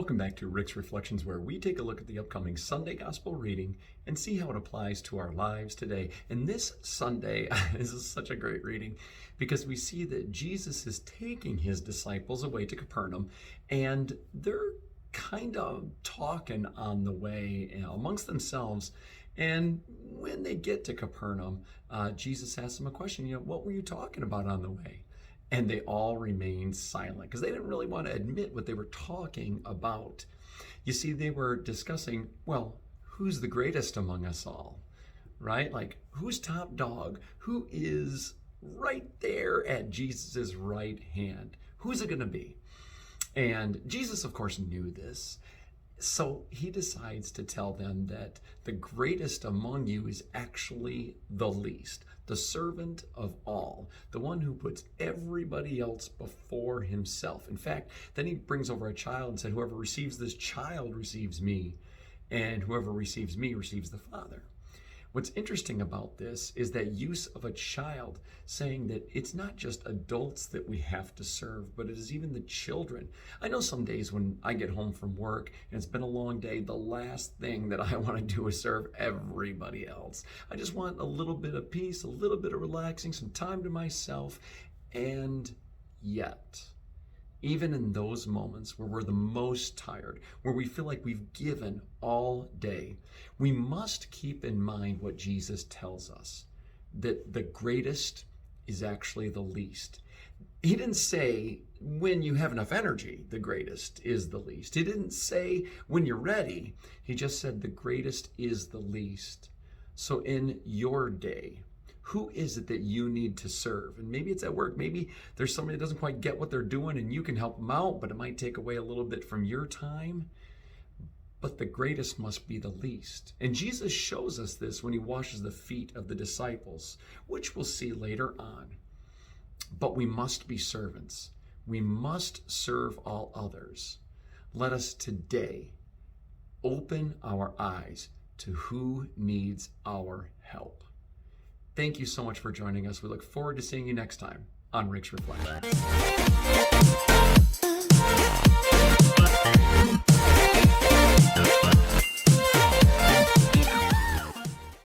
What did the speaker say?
Welcome back to Rick's Reflections, where we take a look at the upcoming Sunday Gospel reading and see how it applies to our lives today. And this Sunday is such a great reading because we see that Jesus is taking his disciples away to Capernaum, and they're kind of talking on the way amongst themselves. And when they get to Capernaum, Jesus asks them a question, what were you talking about on the way? And they all remained silent because they didn't really want to admit what they were talking about. You see, they were discussing, well, who's the greatest among us all, right? Like, who's top dog? Who is right there at Jesus's right hand? Who's it going to be? And Jesus, of course, knew this. So he decides to tell them that the greatest among you is actually the least, the servant of all, the one who puts everybody else before himself. In fact, then he brings over a child and said, whoever receives this child receives me, and whoever receives me receives the Father. What's interesting about this is that use of a child, saying that it's not just adults that we have to serve, but it is even the children. I know some days when I get home from work and it's been a long day, the last thing that I want to do is serve everybody else. I just want a little bit of peace, a little bit of relaxing, some time to myself. And yet, even in those moments where we're the most tired, where we feel like we've given all day, we must keep in mind what Jesus tells us, that the greatest is actually the least. He didn't say when you have enough energy, the greatest is the least. He didn't say when you're ready. He just said the greatest is the least. So in your day, who is it that you need to serve? And maybe it's at work. Maybe there's somebody that doesn't quite get what they're doing and you can help them out, but it might take away a little bit from your time. But the greatest must be the least. And Jesus shows us this when he washes the feet of the disciples, which we'll see later on. But we must be servants. We must serve all others. Let us today open our eyes to who needs our help. Thank you so much for joining us. We look forward to seeing you next time on Rick's Reflections.